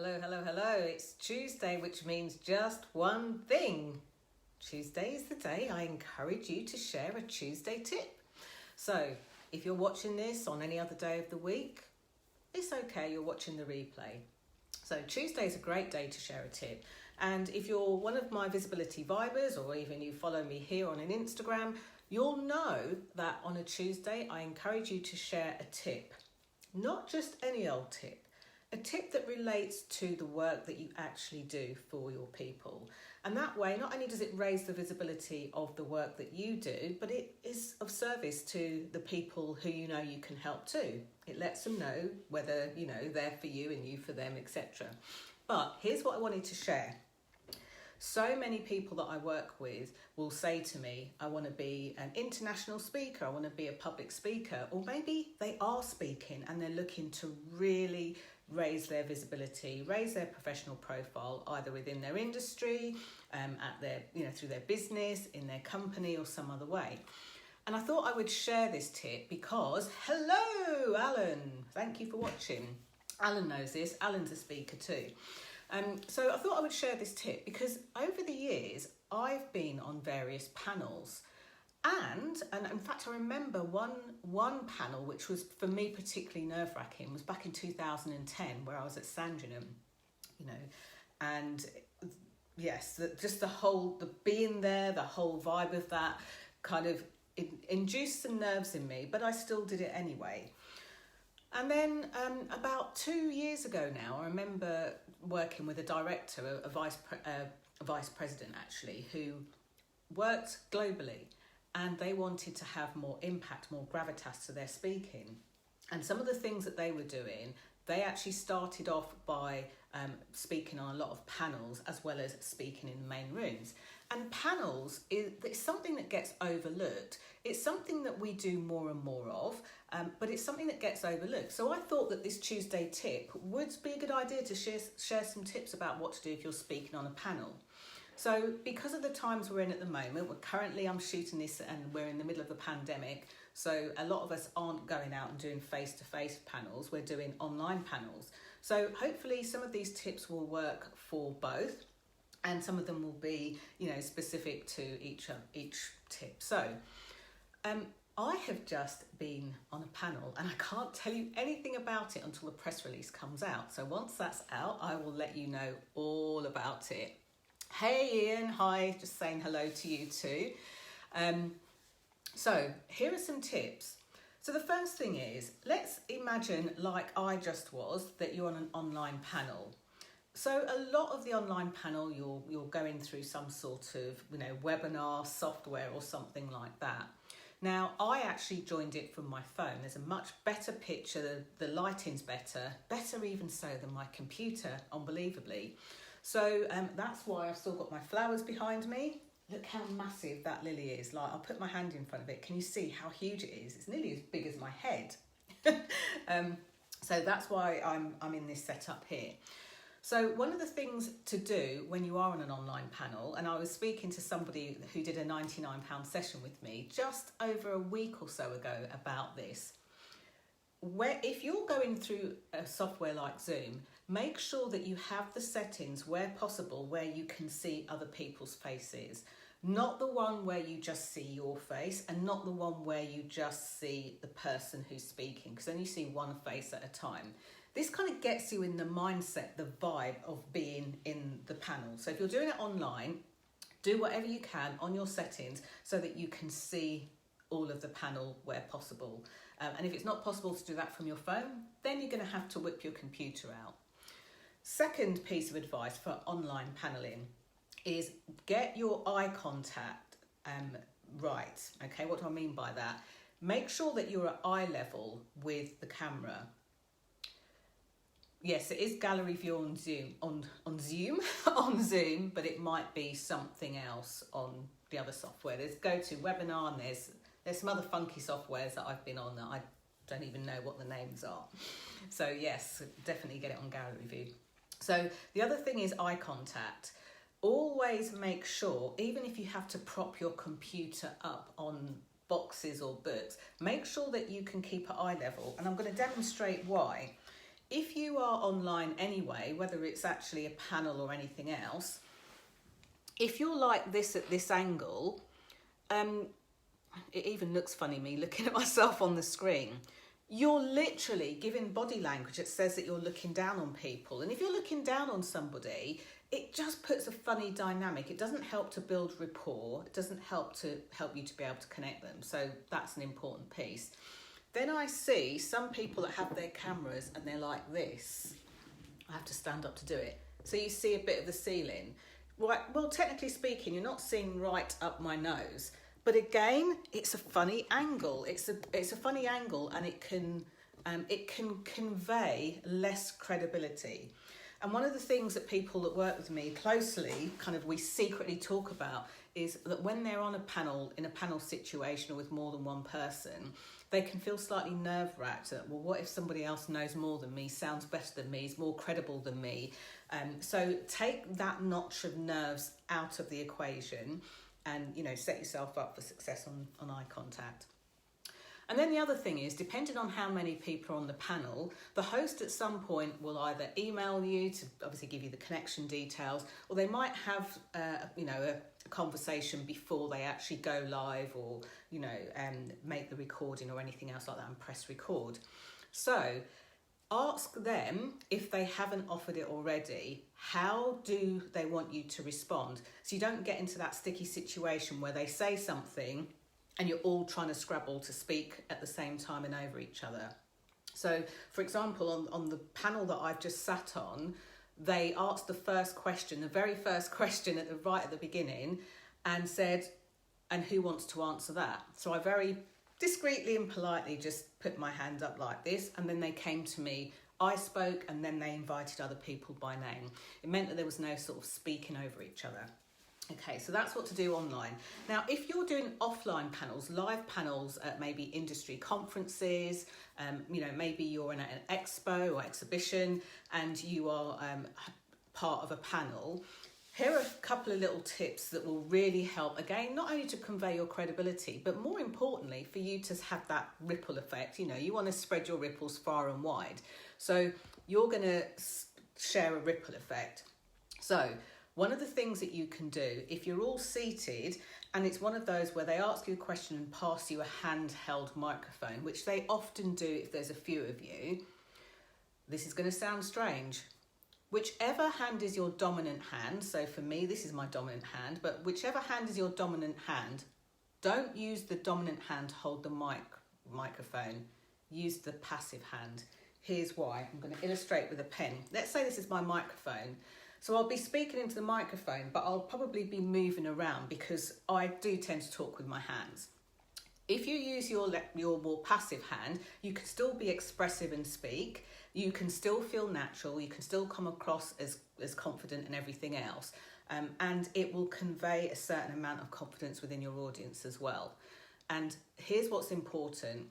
Hello, hello, hello. It's Tuesday, which means just one thing. Tuesday is the day I encourage you to share a Tuesday tip. So, if you're watching this on any other day of the week, it's okay, you're watching the replay. So, Tuesday is a great day to share a tip. And if you're one of my visibility vibers, or even you follow me here on an Instagram, you'll know that on a Tuesday I encourage you to share a tip. Not just any old tip. A tip that relates to the work that you actually do for your people. And that way, not only does it raise the visibility of the work that you do, but it is of service to the people who you know you can help too. It lets them know whether, they're for you and you for them, etc. But here's what I wanted to share. So many people that I work with will say to me, I want to be an international speaker, I want to be a public speaker, or maybe they are speaking and they're looking to really raise their visibility, raise their professional profile, either within their industry, at their, through their business, in their company, or some other way. And I thought I would share this tip because, hello, Alan, thank you for watching. Alan knows this, Alan's a speaker too. So I thought I would share this tip because over the years, I've been on various panels. And in fact, I remember one panel, which was for me particularly nerve-wracking, was back in 2010, where I was at Sandringham, and yes, just the being there, the whole vibe of that kind of induced some nerves in me, but I still did it anyway. And then about 2 years ago now, I remember working with a director, a vice president actually, who worked globally. And they wanted to have more impact, more gravitas to their speaking. And some of the things that they were doing, they actually started off by speaking on a lot of panels as well as speaking in the main rooms. And panels it's something that gets overlooked. It's something that we do more and more of, but it's something that gets overlooked. So I thought that this Tuesday tip would be a good idea to share some tips about what to do if you're speaking on a panel. So because of the times we're in at the moment, I'm shooting this and we're in the middle of the pandemic. So a lot of us aren't going out and doing face-to-face panels. We're doing online panels. So hopefully some of these tips will work for both. And some of them will be, specific to each tip. So I have just been on a panel and I can't tell you anything about it until the press release comes out. So once that's out, I will let you know all about it. Hey Ian, hi, just saying hello to you too. So here are some tips. So the first thing is, let's imagine like I just was, that you're on an online panel. So a lot of the online panel, you're going through some sort of, webinar software or something like that. Now, I actually joined it from my phone. There's a much better picture, the lighting's better even so than my computer, unbelievably. So that's why I've still got my flowers behind me. Look how massive that lily is. Like, I'll put my hand in front of it. Can you see how huge it is? It's nearly as big as my head. So that's why I'm in this setup here. So one of the things to do when you are on an online panel, and I was speaking to somebody who did a £99 session with me just over a week or so ago about this. If you're going through a software like Zoom, make sure that you have the settings where possible where you can see other people's faces. Not the one where you just see your face and not the one where you just see the person who's speaking, because then you see one face at a time. This kind of gets you in the mindset, the vibe of being in the panel. So if you're doing it online, do whatever you can on your settings so that you can see all of the panel where possible. And if it's not possible to do that from your phone, then you're going to have to whip your computer out. Second piece of advice for online paneling is get your eye contact right. Okay, what do I mean by that? Make sure that you're at eye level with the camera. Yes, it is gallery view on Zoom, on Zoom, but it might be something else on the other software. There's GoToWebinar and there's some other funky softwares that I've been on that I don't even know what the names are. So yes, definitely get it on gallery view. So the other thing is eye contact. Always make sure, even if you have to prop your computer up on boxes or books, make sure that you can keep at eye level. And I'm going to demonstrate why. if you are online anyway, whether it's actually a panel or anything else, if you're like this at this angle, it even looks funny me looking at myself on the screen. You're literally giving body language that says that you're looking down on people. And if you're looking down on somebody, it just puts a funny dynamic. It doesn't help to build rapport. It doesn't help you to be able to connect them. So that's an important piece. Then I see some people that have their cameras and they're like this. I have to stand up to do it. So you see a bit of the ceiling. Right, well, technically speaking, you're not seeing right up my nose. But again, it's a funny angle. It's a funny angle, and it can convey less credibility. And one of the things that people that work with me closely, we secretly talk about, is that when they're on a panel, in a panel situation or with more than one person, they can feel slightly nerve-wracked that, well, what if somebody else knows more than me, sounds better than me, is more credible than me? So take that notch of nerves out of the equation and, set yourself up for success on eye contact. And then the other thing is, depending on how many people are on the panel, the host at some point will either email you to obviously give you the connection details, or they might have, a conversation before they actually go live, or, make the recording or anything else like that and press record. So ask them, if they haven't offered it already, how do they want you to respond? So you don't get into that sticky situation where they say something and you're all trying to scrabble to speak at the same time and over each other. So, for example, on the panel that I've just sat on, they asked the very first question right at the beginning, and said, and who wants to answer that? So I very discreetly and politely just put my hand up like this, and then they came to me. I spoke, and then they invited other people by name. It meant that there was no sort of speaking over each other. Okay, so that's what to do online. Now, if you're doing offline panels, live panels at maybe industry conferences, maybe you're in an expo or exhibition and you are part of a panel, here are a couple of little tips that will really help, again, not only to convey your credibility, but more importantly, for you to have that ripple effect. You want to spread your ripples far and wide. So you're going to share a ripple effect. So one of the things that you can do, if you're all seated and it's one of those where they ask you a question and pass you a handheld microphone, which they often do if there's a few of you, this is going to sound strange. Whichever hand is your dominant hand, so for me, this is my dominant hand, but whichever hand is your dominant hand, don't use the dominant hand to hold the microphone. Use the passive hand. Here's why. I'm going to illustrate with a pen. Let's say this is my microphone. So I'll be speaking into the microphone, but I'll probably be moving around because I do tend to talk with my hands. If you use your more passive hand, you can still be expressive and speak. You can still feel natural. You can still come across as confident and everything else. And it will convey a certain amount of confidence within your audience as well. And here's what's important.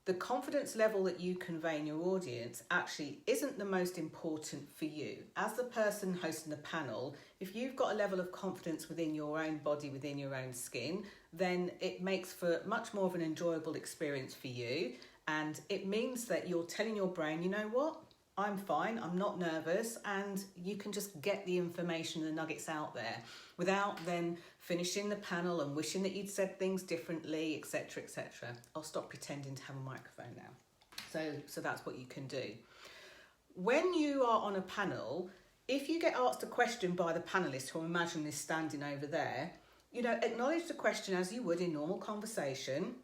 The confidence level that you convey in your audience actually isn't the most important for you. As the person hosting the panel, if you've got a level of confidence within your own body, within your own skin, then it makes for much more of an enjoyable experience for you. And it means that you're telling your brain, you know what? I'm fine, I'm not nervous, and you can just get the information, the nuggets out there without then finishing the panel and wishing that you'd said things differently, etc., etc. I'll stop pretending to have a microphone now. So that's what you can do. When you are on a panel, if you get asked a question by the panellist, who I imagine is standing over there, acknowledge the question as you would in normal conversation.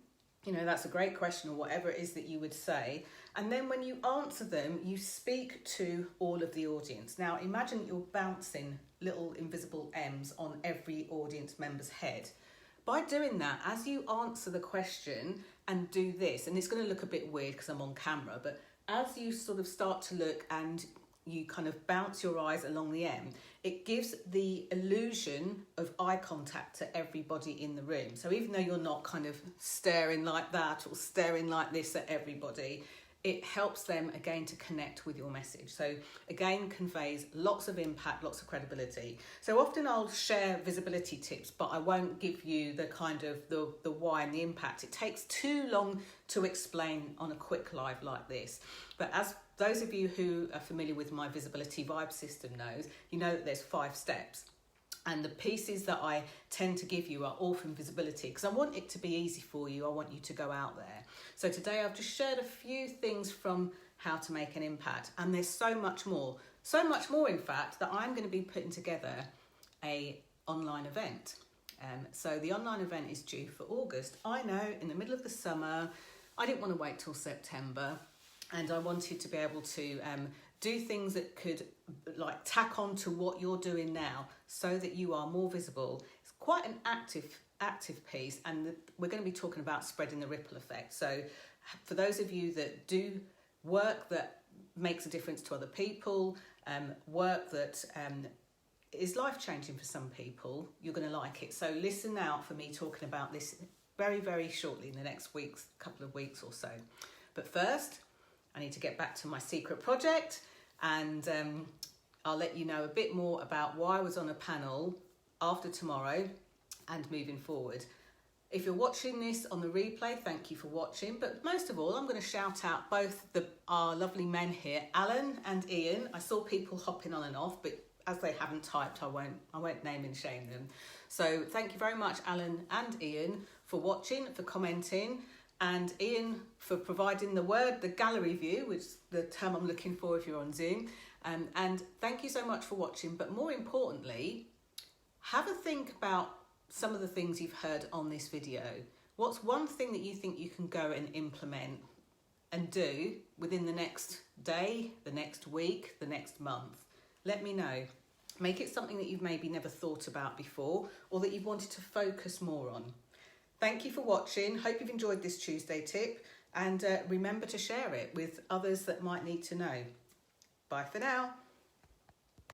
That's a great question, or whatever it is that you would say. And then when you answer them, you speak to all of the audience. Now, imagine you're bouncing little invisible M's on every audience member's head. By doing that, as you answer the question and do this, and it's going to look a bit weird because I'm on camera, but as you sort of start to look and you kind of bounce your eyes along the M, it gives the illusion of eye contact to everybody in the room. So even though you're not kind of staring like that or staring like this at everybody, it helps them again to connect with your message. So again, conveys lots of impact, lots of credibility. So often I'll share visibility tips, but I won't give you the kind of the why and the impact. It takes too long to explain on a quick live like this. But as those of you who are familiar with my visibility vibe system knows, you know that there's 5 steps. And the pieces that I tend to give you are all from visibility because I want it to be easy for you. I want you to go out there. So today I've just shared a few things from how to make an impact. And there's so much more in fact, that I'm going to be putting together a online event. So the online event is due for August. I know, in the middle of the summer, I didn't want to wait till September, and I wanted to be able to do things that could like tack on to what you're doing now so that you are more visible. It's quite an active piece, and we're going to be talking about spreading the ripple effect. So for those of you that do work that makes a difference to other people, work that is life-changing for some people, you're going to like it. So listen out for me talking about this very, very shortly in the next couple of weeks or so. But first, I need to get back to my secret project, and I'll let you know a bit more about why I was on a panel after tomorrow and moving forward. If you're watching this on the replay, thank you for watching. But most of all, I'm going to shout out both our lovely men here, Alan and Ian. I saw people hopping on and off, but as they haven't typed, I won't name and shame them. So thank you very much, Alan and Ian, for watching, for commenting, and Ian for providing the gallery view, which is the term I'm looking for if you're on Zoom. And thank you so much for watching. But more importantly, have a think about some of the things you've heard on this video. What's one thing that you think you can go and implement and do within the next day, the next week, the next month? Let me know. Make it something that you've maybe never thought about before, or that you've wanted to focus more on. Thank you for watching. Hope you've enjoyed this Tuesday tip, and remember to share it with others that might need to know. Bye for now.